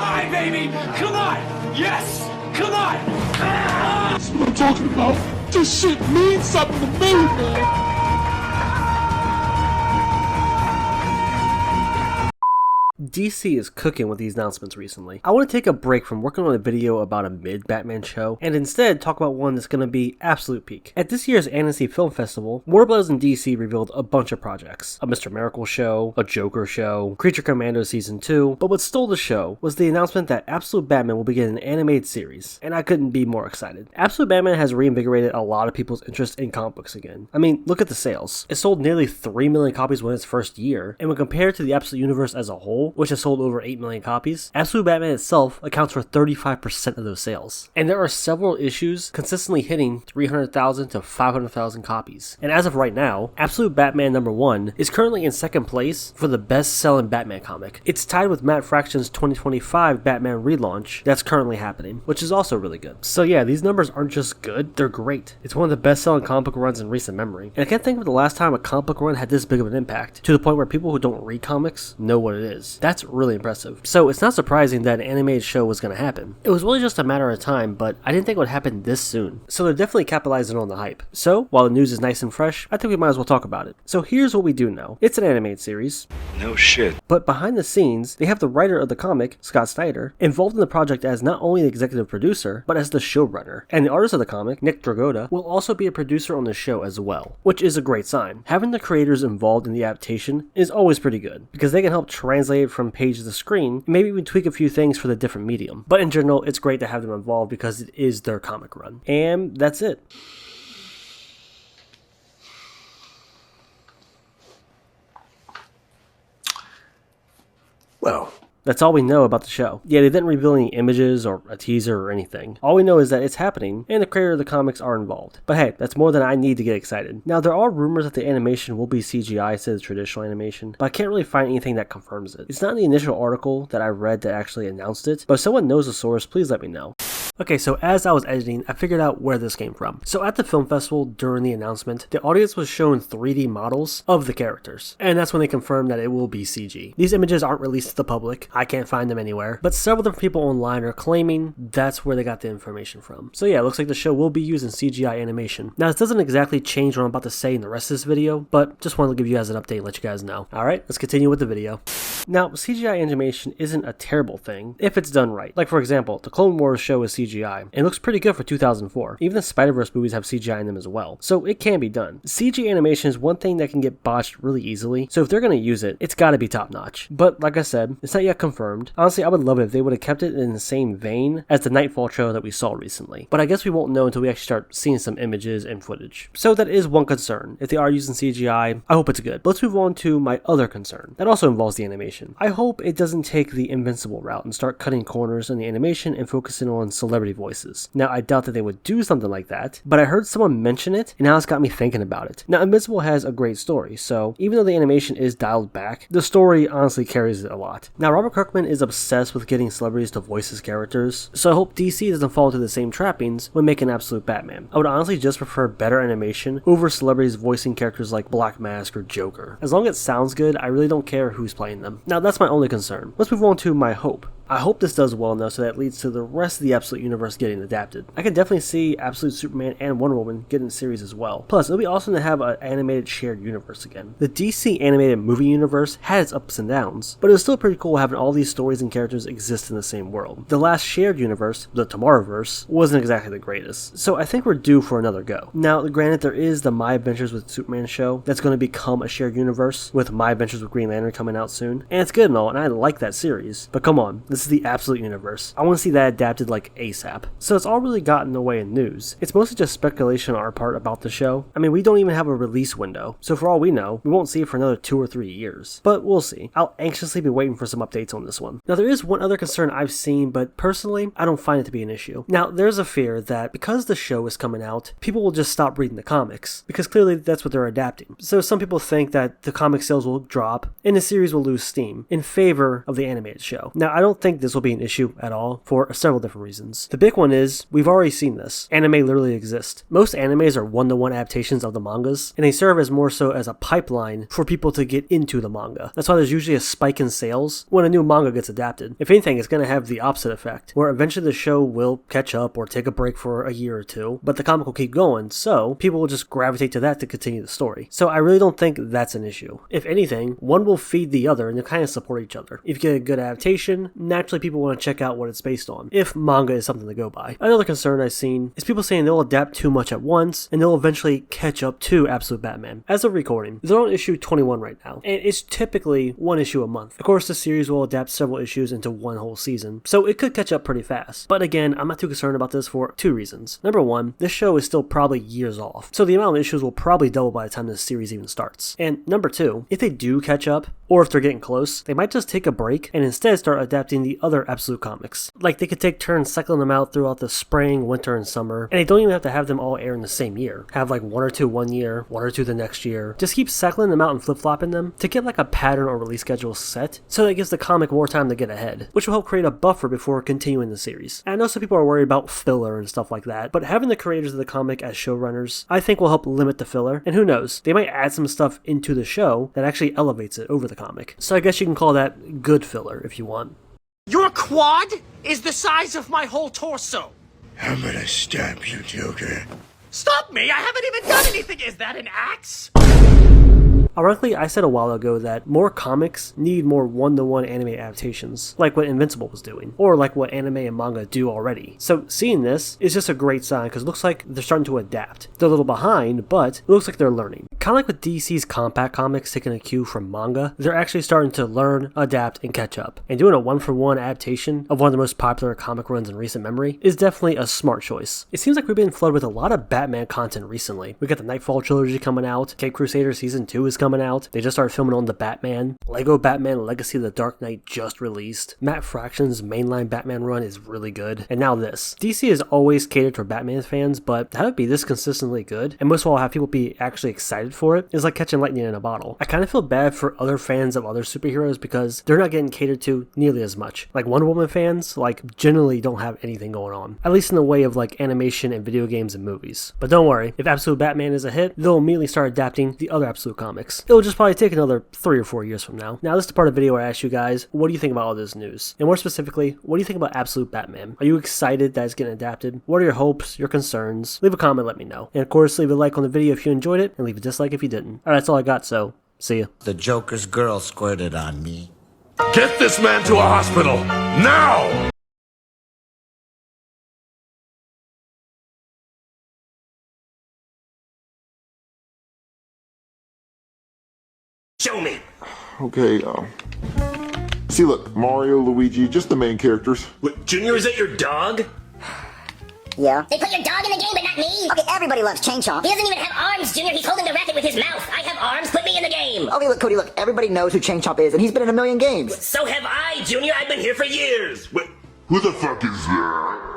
Hi, baby! Come on! Yes! Come on! That's what I'm talking about. This shit means something to me, man. DC is cooking with these announcements recently. I want to take a break from working on a video about a mid-Batman show and instead talk about one that's going to be absolute peak. At this year's Anncey Film Festival, Warner Bros. And DC revealed a bunch of projects. A Mr. Miracle show, a Joker show, Creature Commando Season 2, but what stole the show was the announcement that Absolute Batman will begin an animated series, and I couldn't be more excited. Absolute Batman has reinvigorated a lot of people's interest in comic books again. I mean, look at the sales. It sold nearly 3 million copies within its first year, and when compared to the Absolute Universe as a whole, which has sold over 8 million copies, Absolute Batman itself accounts for 35% of those sales. And there are several issues consistently hitting 300,000 to 500,000 copies. And as of right now, Absolute Batman #1 is currently in second place for the best-selling Batman comic. It's tied with Matt Fraction's 2025 Batman relaunch that's currently happening, which is also really good. So yeah, these numbers aren't just good, they're great. It's one of the best-selling comic book runs in recent memory. And I can't think of the last time a comic book run had this big of an impact, to the point where people who don't read comics know what it is. That's really impressive. So it's not surprising that an animated show was going to happen. It was really just a matter of time, but I didn't think it would happen this soon. So they're definitely capitalizing on the hype. So while the news is nice and fresh, I think we might as well talk about it. So here's what we do know. It's an animated series. No shit. But behind the scenes, they have the writer of the comic, Scott Snyder, involved in the project as not only the executive producer, but as the showrunner. And the artist of the comic, Nick Dragotta, will also be a producer on the show as well, which is a great sign. Having the creators involved in the adaptation is always pretty good, because they can help translate it from page to screen, and maybe even tweak a few things for the different medium. But in general, it's great to have them involved because it is their comic run. And that's it. Well, that's all we know about the show. Yeah, they didn't reveal any images or a teaser or anything. All we know is that it's happening, and the creator of the comics are involved. But hey, that's more than I need to get excited. Now, there are rumors that the animation will be CGI instead of traditional animation, but I can't really find anything that confirms it. It's not in the initial article that I read that actually announced it, but if someone knows the source, please let me know. Okay, so as I was editing, I figured out where this came from. So at the film festival, during the announcement, the audience was shown 3D models of the characters, and that's when they confirmed that it will be CG. These images aren't released to the public, I can't find them anywhere, but several different people online are claiming that's where they got the information from. So yeah, it looks like the show will be using CGI animation. Now this doesn't exactly change what I'm about to say in the rest of this video, but just wanted to give you guys an update and let you guys know. Alright, let's continue with the video. Now, CGI animation isn't a terrible thing if it's done right. Like for example, the Clone Wars show is CGI, and it looks pretty good for 2004. Even the Spider-Verse movies have CGI in them as well, so it can be done. CG animation is one thing that can get botched really easily, so if they're going to use it, it's got to be top notch. But like I said, it's not yet confirmed. Honestly, I would love it if they would have kept it in the same vein as the Nightfall trailer that we saw recently, but I guess we won't know until we actually start seeing some images and footage. So that is one concern. If they are using CGI, I hope it's good. But let's move on to my other concern. That also involves the animation. I hope it doesn't take the Invincible route and start cutting corners in the animation and focusing on celebrity voices. Now, I doubt that they would do something like that, but I heard someone mention it, and now it's got me thinking about it. Now, Invincible has a great story, so even though the animation is dialed back, the story honestly carries it a lot. Now, Robert Kirkman is obsessed with getting celebrities to voice his characters, so I hope DC doesn't fall into the same trappings when making Absolute Batman. I would honestly just prefer better animation over celebrities voicing characters like Black Mask or Joker. As long as it sounds good, I really don't care who's playing them. Now, that's my only concern. Let's move on to my hope. I hope this does well enough so that leads to the rest of the Absolute Universe getting adapted. I can definitely see Absolute Superman and Wonder Woman getting a series as well. Plus, it'll be awesome to have an animated shared universe again. The DC animated movie universe had its ups and downs, but it was still pretty cool having all these stories and characters exist in the same world. The last shared universe, the Tomorrowverse, wasn't exactly the greatest, so I think we're due for another go. Now, granted, there is the My Adventures with Superman show that's going to become a shared universe, with My Adventures with Green Lantern coming out soon, and it's good and all, and I like that series, but come on, this is the Absolute Universe. I want to see that adapted like ASAP. So it's all really gotten away in news. It's mostly just speculation on our part about the show. I mean, we don't even have a release window, so for all we know, we won't see it for another 2 or 3 years. But we'll see. I'll anxiously be waiting for some updates on this one. Now, there is one other concern I've seen, but personally, I don't find it to be an issue. Now, there's a fear that because the show is coming out, people will just stop reading the comics, because clearly that's what they're adapting. So some people think that the comic sales will drop, and the series will lose steam in favor of the animated show. Now, I don't think think this will be an issue at all for several different reasons. The big one is, we've already seen this. Anime literally exists. Most animes are one-to-one adaptations of the mangas, and they serve as more so as a pipeline for people to get into the manga. That's why there's usually a spike in sales when a new manga gets adapted. If anything, it's going to have the opposite effect, where eventually the show will catch up or take a break for a year or two, but the comic will keep going, so people will just gravitate to that to continue the story. So I really don't think that's an issue. If anything, one will feed the other and they'll kind of support each other. If you get a good adaptation, naturally people want to check out what it's based on, if manga is something to go by. Another concern I've seen is people saying they'll adapt too much at once and they'll eventually catch up to Absolute Batman. As of recording, they're on issue 21 right now, and it's typically one issue a month. Of course, the series will adapt several issues into one whole season, so it could catch up pretty fast. But again, I'm not too concerned about this for two reasons. Number one, this show is still probably years off, so the amount of issues will probably double by the time this series even starts. And number two, if they do catch up, or if they're getting close, they might just take a break and instead start adapting the other Absolute comics. Like, they could take turns cycling them out throughout the spring, winter, and summer, and they don't even have to have them all air in the same year. Have like one or two one year, one or two the next year. Just keep cycling them out and flip-flopping them to get like a pattern or release schedule set, so that it gives the comic more time to get ahead, which will help create a buffer before continuing the series. And I know some people are worried about filler and stuff like that, but having the creators of the comic as showrunners, I think will help limit the filler, and who knows, they might add some stuff into the show that actually elevates it over the comic. So I guess you can call that good filler if you want. Your quad is the size of my whole torso. I'm gonna stab you, Joker. Stop me! I haven't even done anything! Is that an axe? Ironically, I said a while ago that more comics need more one-to-one anime adaptations, like what Invincible was doing, or like what anime and manga do already. So seeing this is just a great sign, because it looks like they're starting to adapt. They're a little behind, but it looks like they're learning. Kind of like with DC's compact comics taking a cue from manga, they're actually starting to learn, adapt, and catch up. And doing a one-for-one adaptation of one of the most popular comic runs in recent memory is definitely a smart choice. It seems like we've been flooded with a lot of Batman content recently. We got the Nightfall trilogy coming out, Cape Crusader Season 2 is coming out, they just started filming on the Batman, Lego Batman Legacy of the Dark Knight just released, Matt Fraction's mainline Batman run is really good, and now this. DC has always catered for Batman fans, but to have it be this consistently good, and most of all have people be actually excited for it, is like catching lightning in a bottle. I kind of feel bad for other fans of other superheroes because they're not getting catered to nearly as much. Like Wonder Woman fans, like generally don't have anything going on, at least in the way of like animation and video games and movies. But don't worry, if Absolute Batman is a hit, they'll immediately start adapting the other Absolute comics. It'll just probably take another 3 or 4 years from now. Now this is the part of the video where I ask you guys, what do you think about all this news? And more specifically, what do you think about Absolute Batman? Are you excited that it's getting adapted? What are your hopes, your concerns? Leave a comment, let me know. And of course, leave a like on the video if you enjoyed it, and leave a dislike if you didn't. Alright, that's all I got, so see ya. The Joker's girl squirted on me. Get this man to a hospital, now! Show me. Okay, see, look, Mario, Luigi, just the main characters. What, Junior, is that your dog? Yeah. They put your dog in the game, but not me. Okay, everybody loves Chain Chomp. He doesn't even have arms, Junior. He's holding the racket with his mouth. I have arms. Put me in the game. Okay, look, Cody, look, everybody knows who Chain Chomp is, and he's been in a million games. So have I, Junior. I've been here for years. Who the fuck is that?